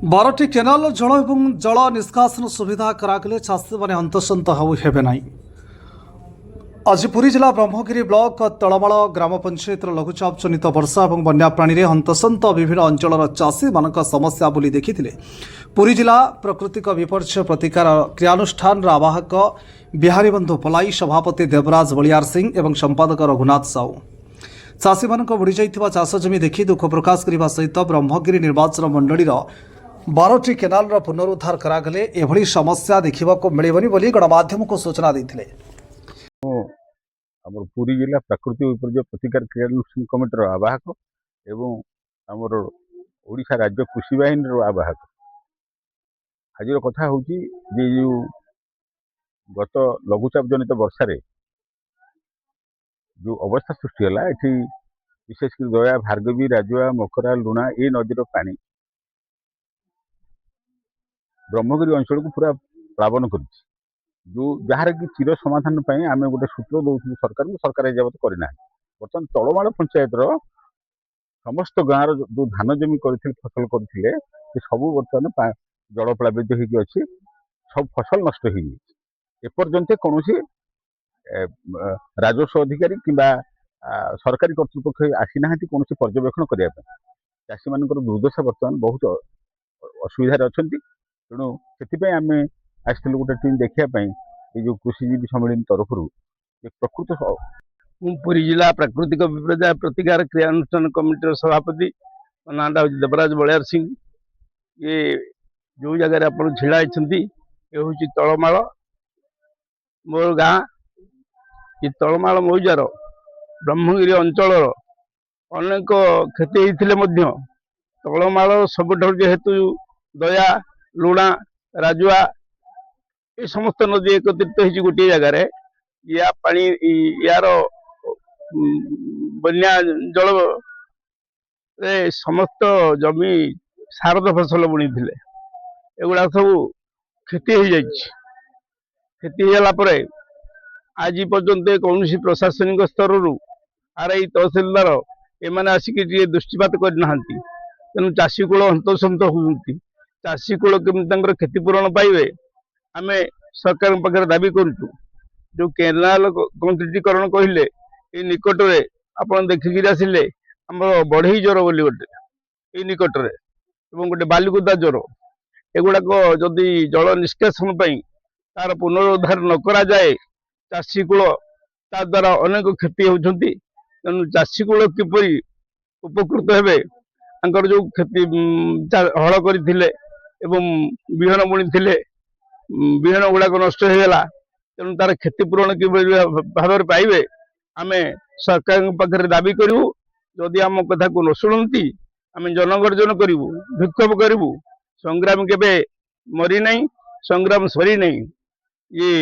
BARTI canal जल और जल निष्कासन सुविधा करागले चाषी मैंने हंतसंत हेबे ना। आज पुरी जिला ब्रह्मगिरी ब्लॉक तलमाल ग्राम पंचायत लघुचाप जनित वर्षा और बन्या प्राणी हंतसंत विभिन्न अंचल चाषी मान समस्या बोली देखी पुरी जिला प्राकृतिक विपर्यय प्रतिकार क्रियानुष्ठान आवाहक बिहारी बंधु पलाई सभापति देवराज बलियार सिंह और संपादक रघुनाथ साहू चाषी मान बुड़ी जाइथिबा चाष जमी देखि दुख प्रकाश करने सहित ब्रह्मगिरी निर्वाचन मंडली 12टी केनाल पुनरुद्धार करागले एभली समस्या देखा मिलबनी बोली गणमाध्यम को सूचना देते। आमर पुरी जिला प्राकृतिक विपर्यय प्रतिकार क्रियानुष्ठान कमिटर आवाहक एवं आमर ओडिशा राज्य कृषि बाहिनी आवाहक आज कथा हूँ जो गत लघुचाप जनित वर्षा जो अवस्था सृष्टि है ये विशेषकर दया भार्गवी राजुआ मकरा लुणा ये नदीर पानी ब्रह्मगिरी अंचल को पूरा प्लावन कर जो जार कि चिर समाधान आम गोटे सूत्र दौलू सरकार एजावत करना बर्तमान तलमाल पंचायत समस्त गाँव जो धान जमी कर फसल करते सब बर्तमान जल प्लावित होगी सब फसल नष्ट हो एपर्यंत कौन राजस्व अधिकारी किंबा सरकारी कर्तृपक्ष आसी ना कौन पर्यवेक्षण करने चाषी मान दुर्दशा बर्तमान बहुत असुविधा अच्छा तेणु से आम आसलु गोटे टीम देखापी ये जो कृषिजीवी सम्मेलन तरफ प्रकृत पुरी जिला प्राकृतिक विपर्यय प्रतिकार क्रियानुष्ठान कमिटी सभापति नाटा हूँ देवराज बलियार सिंह। ये जो जगह आप छिड़ा ये हूँ तलमाल मोर गाँ ये तलमाल मौजार ब्रह्मगिरी अंचल अनेक क्षति होते तलमाल सबुठ जेहेतु दया लुणा राजुआ ये समस्त नदी एकत्रित हो गोटे जगार या पानी यार बन्या जल समस्त जमी शारद फसल बुणी थे एगुड़ा सब क्षति हो क्षति होगा आज पर्यंत कौन प्रशासनिक स्तर आरआई तहसिलदार एम आसिक दृष्टिपात करना तेणु चाषी कूल हंतसंत होती चाषी कूल केमी क्षतिपूरण पाइबे आम सरकार पाखे दाबी करुचु जो केनाल कंक्रीटीकरण कहले ये निकट में आप देखिक आसिले आम बढ़ई ज्वर बोली गोटे ये निकट में गोटे बालिकुदा ज्वर एगुड़ाक जदि जल निष्कासन तार पुनरुद्धार न करा जाए चाषी कूल ता द्वारा अनेक क्षति होती तेणु चाषी कूल किपर उपकृत हेबे जो क्षति हल करते विहन बुणी थे विहन गुड़ाक नष्ट होगा तेणु तार क्षतिपूरण कि भाव पाइबे आम सरकार पाखे दाबी करूँ जदि आम कथा को न शुणती आम जनगर्जन करूँ विक्षोभ करूँ संग्राम केबे मरी नहीं संग्राम सरी नहीं ये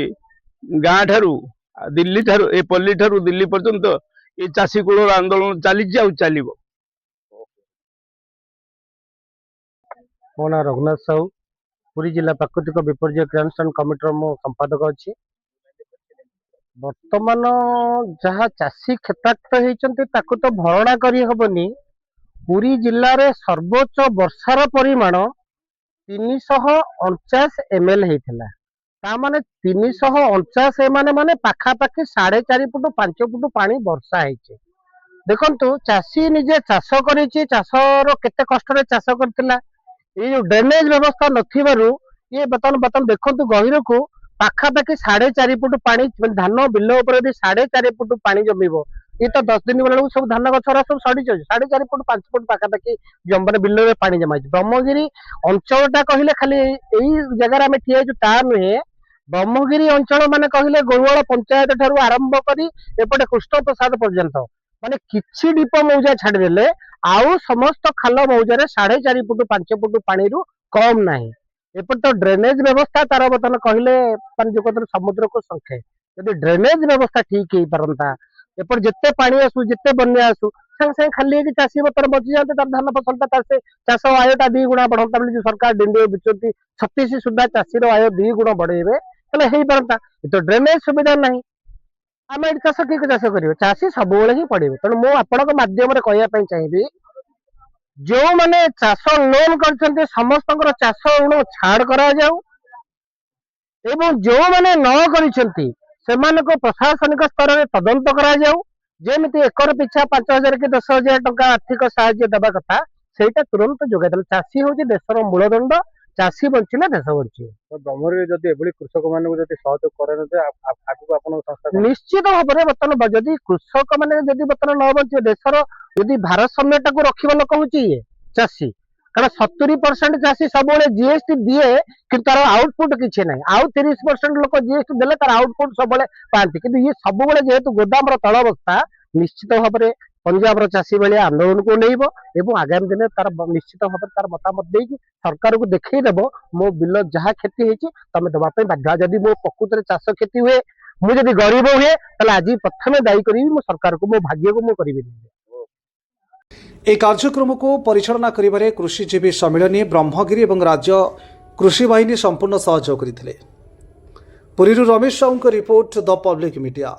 गाँ ठारू दिल्ली ठारू ए पल्ली ठारू दिल्ली पर्यंत ये चाषी कूल आंदोलन चली चलो। मो ना रघुनाथ साहू पुरी जिला प्राकृतिक विपर्यय क्रियानुष्ठान कमिटर मो संपादक अच्छी बर्तमान जहाँ चाषी क्षेत्राक्त तो भरणा करहबनी पुरी जिले में सर्वोच्च वर्षार परिमाण 349 ml होता माने 349 माने पाखापाखि 4.5 फुट 5 फुट पानी वर्षा है। देखु चाषी निजे चाष कर चाषर केते कष्ट चाष करथिला ये जो ड्रेनेज व्यवस्था नथिबारु ये बर्तमान देखु गहिर को पाखापाखि 4.5 फुट पानी धान बिल 4.5 फुट पानी जमीब ये तो 10 दिन बेलू सब धान गछरा सब सड़ी जाए 4.5 फुट 5 फुट पाखापाखि जम्बर बिल में पानी जमा ब्रह्मगिरी अंचलटा कहले खाली यही जगह आम ठिया ता नुहे ब्रह्मगिरी अंचल माने कहले गोलवाड़ पंचायत ठारू आरंभ करी एपटे कृष्ण प्रसाद पर्यंत माने किछि डीप मौजा छाड़देले आउ समस्त खाल मौजार 4.5 फुट 5 फुट पानी रु कम नाही एपट तो ड्रेनेज व्यवस्था तार बर्तन कहले जो कहते समुद्र को संखे यदि ड्रेनेज व्यवस्था ठीक हो पारंता एपट जिते पानी आसू जिते बन्या आसू संगे संगे खाली चाषी बर्तन बची जाते तार धान फसलटा चाष आयटा 2 गुणा बढ़ता जो सरकार डिंडे बिचुंती 36 सुधा चाषीर आय 2 गुण बढ़ेबे हो पारंता तो ड्रेनेज सुविधा नहीं आम ये चाष किए चाष करेंगे चाषी सब ही पड़े तेणु मुझे आपण माध्यम कहवाई चाहिए जो माने चाष लोन करछन्ते समस्तଙ୍କର चाष ऋण छाड़ करा जाऊ एवं जो माने न करछन्ते सेमानको प्रशासनिक स्तर रे तदंत करा जाऊ जेमिति एकर पिछा 5000 कि 10000 टंका आर्थिक सहायता देबा कथा सेटा तुरंत जोगाई देल चाषी होची देशर मूलदंड चाषी बंचिले देश बंची ब्रह्मगिरी जदि एभली कृषक मानक जदि सहयोग करे आगु आपन संस्था निश्चित भाव बर्तमान जदि कृषक माने जदि बर्तमान न बंचे देशर जदि भारसाम्यता को रखिबा लोक होची चाषी कारण 70% चाषी सब जीएसटी दिए कि तार आउटपुट किसी ना आउ 30% लोक जीएसटी देले तार आउटपुट सब पाती कि ये सब जेहेतु गोदाम तल अवस्था निश्चित भाव में पंजाब चाषी भाई आंदोलन को नहीं एवं आगामी दिन तार निश्चित भाव तार मतामत देकी सरकार को देखईदेव मो बिल जहाँ क्षति होती तुम देवाई बाध्य जदि मो प्रकृत में चाष क्षति हुए मुझे गरीब हुए आज प्रथम दायी करी मो सरकार को मो भाग्य को मुझे এই কার্যক্রমକୁ ପରିଚାଳନା କରିବାରେ କୃଷିଜୀବୀ ସମ୍ମିଳନୀ ବ୍ରହ୍ମଗିରି ଏବଂ ରାଜ୍ୟ କୃଷି ବାହିନୀ ସମ୍ପୂର୍ଣ୍ଣ ସହଯୋଗ କରିଥିଲେ। ପୁରୀରୁ ରମେଶ ସାହୁଙ୍କ ରିପୋର୍ଟ ଦ ପବ୍ଲିକ ମିଡିଆ।